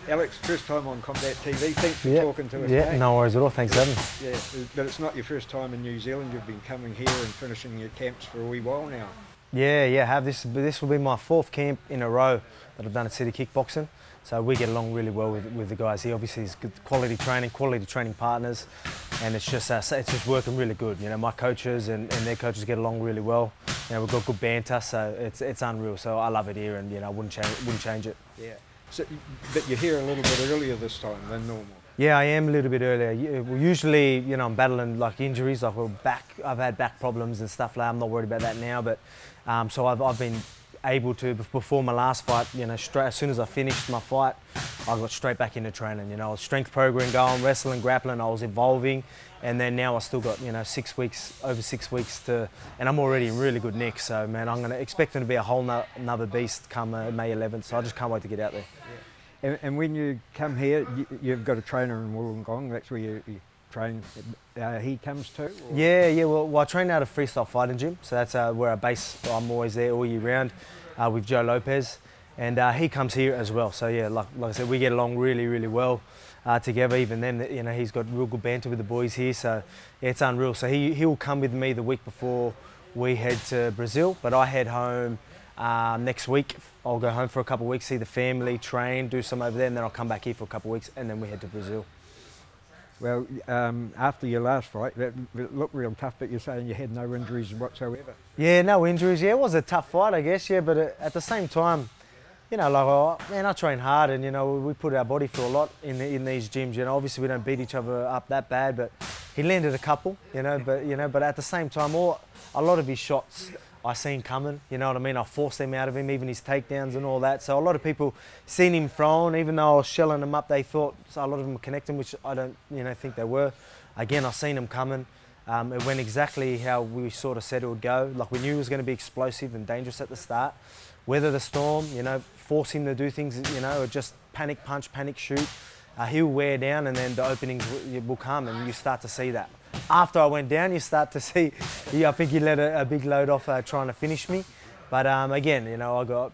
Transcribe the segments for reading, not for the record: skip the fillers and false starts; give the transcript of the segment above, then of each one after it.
Alex, first time on Combat TV. Thanks for talking to us. Yeah, mate. no worries at all. Thanks for having me. Yeah, but it's not your first time in New Zealand. You've been coming here and finishing your camps for a wee while now. Yeah, have this will be my 4th camp in a row that I've done at City Kickboxing. So we get along really well with the guys here. Obviously, it's good quality training partners, and it's just working really good. You know, my coaches and their coaches get along really well. You know, we've got good banter, so it's unreal. So I love it here, and you know, I wouldn't change it. Yeah. So, but you're here a little bit earlier this time than normal. Yeah, I am a little bit earlier. Well, usually, you know, I'm battling like injuries, like I've had back problems and stuff like that. I'm not worried about that now, but so I've been able to, before my last fight, you know, as soon as I finished my fight, I got straight back into training. You know, strength program going, wrestling, grappling. I was evolving, and then now I still got, you know, over 6 weeks to, and I'm already in really good nick. So man, I'm gonna expect to be a whole another beast come May 11th. So I just can't wait to get out there. Yeah. And when you come here, you've got a trainer in Wollongong. That's where you train. He comes too? Or? Yeah. Well, I train out of Freestyle Fighting Gym, so that's where I base. I'm always there all year round with Joe Lopez, and he comes here as well. So yeah, like I said, we get along really well together. Even then, you know, he's got real good banter with the boys here, so yeah, it's unreal. So he'll come with me the week before we head to Brazil, but I head home next week. I'll go home for a couple of weeks, see the family, train, do some over there, and then I'll come back here for a couple of weeks, and then we head to Brazil. Well, after your last fight, that looked real tough, but you're saying you had no injuries whatsoever. Yeah, no injuries. Yeah, it was a tough fight, I guess, yeah, but at the same time, you know, like, man, I train hard, and, you know, we put our body through a lot in these gyms. You know, obviously we don't beat each other up that bad, but he landed a couple, but at the same time, a lot of his shots I seen coming, you know what I mean? I forced them out of him, even his takedowns and all that. So a lot of people seen him thrown, even though I was shelling them up, they thought so a lot of them were connecting, which I don't, think they were. Again, I seen him coming. It went exactly how we sort of said it would go. Like, we knew it was going to be explosive and dangerous at the start. Weather the storm, force him to do things, or just panic punch, panic shoot. He'll wear down, and then the openings will come, and you start to see that. After I went down, you start to see, I think he let a big load off trying to finish me. But again, I got,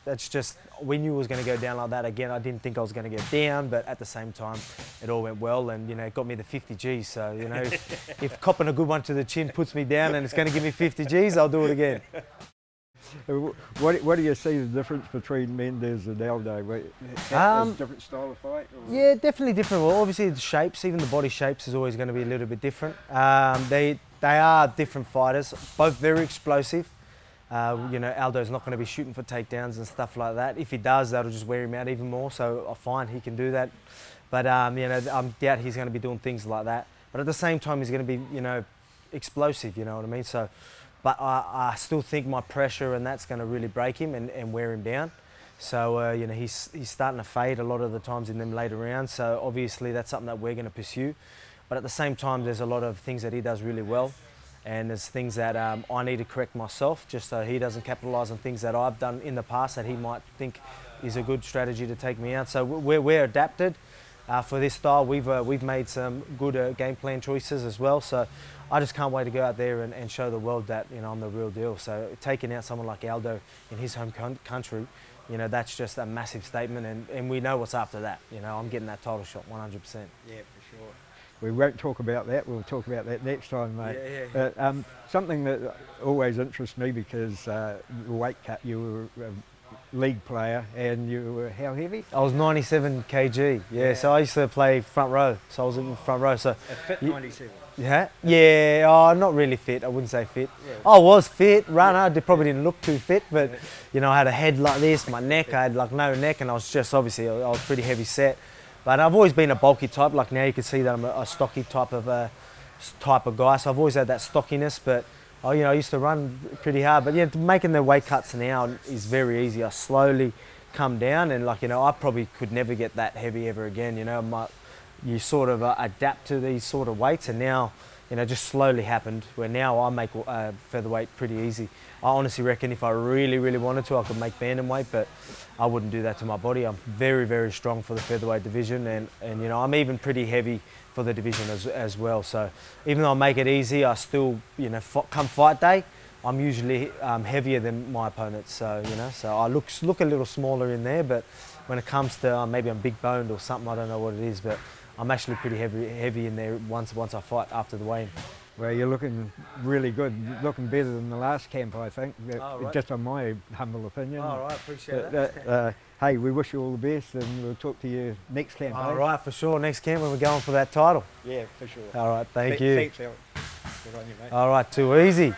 that's just, we knew it was going to go down like that. Again, I didn't think I was going to get down, but at the same time, it all went well, and, it got me the 50 Gs. So, if copping a good one to the chin puts me down and it's going to give me 50 Gs, I'll do it again. What do you see the difference between Mendes and Aldo? Different style of fight? Or? Yeah, definitely different. Well, obviously the shapes, even the body shapes, is always going to be a little bit different. They are different fighters, both very explosive. Aldo's not going to be shooting for takedowns and stuff like that. If he does, that'll just wear him out even more. So I find he can do that. But I doubt he's going to be doing things like that. But at the same time, he's going to be, explosive. You know what I mean? So. But I still think my pressure and that's going to really break him and wear him down. So, he's starting to fade a lot of the times in them later rounds. So, obviously, that's something that we're going to pursue. But at the same time, there's a lot of things that he does really well. And there's things that I need to correct myself, just so he doesn't capitalise on things that I've done in the past that he might think is a good strategy to take me out. So, we're adapted. For this style, we've made some good game plan choices as well. So I just can't wait to go out there and show the world that I'm the real deal. So taking out someone like Aldo in his home country, that's just a massive statement, and we know what's after that. I'm getting that title shot 100%. Yeah, for sure. We won't talk about that. We'll talk about that next time, mate. Yeah. But something that always interests me, because the weight cut, you were league player, and you were how heavy? I was 97 kg. Yeah, so I used to play front row. So I was in front row. So a fit 97. Yeah. Yeah. Oh, not really fit. I wouldn't say fit. Yeah. I was fit, runner. Probably didn't look too fit, but I had a head like this. My neck, I had like no neck, and I was just obviously I was pretty heavy set. But I've always been a bulky type. Like now you can see that I'm a stocky type of guy. So I've always had that stockiness, but. I used to run pretty hard, but making the weight cuts now is very easy. I slowly come down, and I probably could never get that heavy ever again. You sort of adapt to these sort of weights, and now, just slowly happened where now I make featherweight pretty easy. I honestly reckon if I really wanted to, I could make bantamweight, but I wouldn't do that to my body. I'm very strong for the featherweight division, and I'm even pretty heavy for the division as well. So even though I make it easy, I still, come fight day, I'm usually heavier than my opponents. So, so I look a little smaller in there, but when it comes to maybe I'm big boned or something, I don't know what it is, but I'm actually pretty heavy in there once I fight after the weigh-in. Well, you're looking really good, looking better than the last camp, I think, right. just on my humble opinion. All right, appreciate that. Hey, we wish you all the best, and we'll talk to you next camp. All right, for sure, next camp when we're going for that title. Yeah, for sure. All right, thank you. Thanks, Alex. Good on you, mate. All right, too easy. Yeah.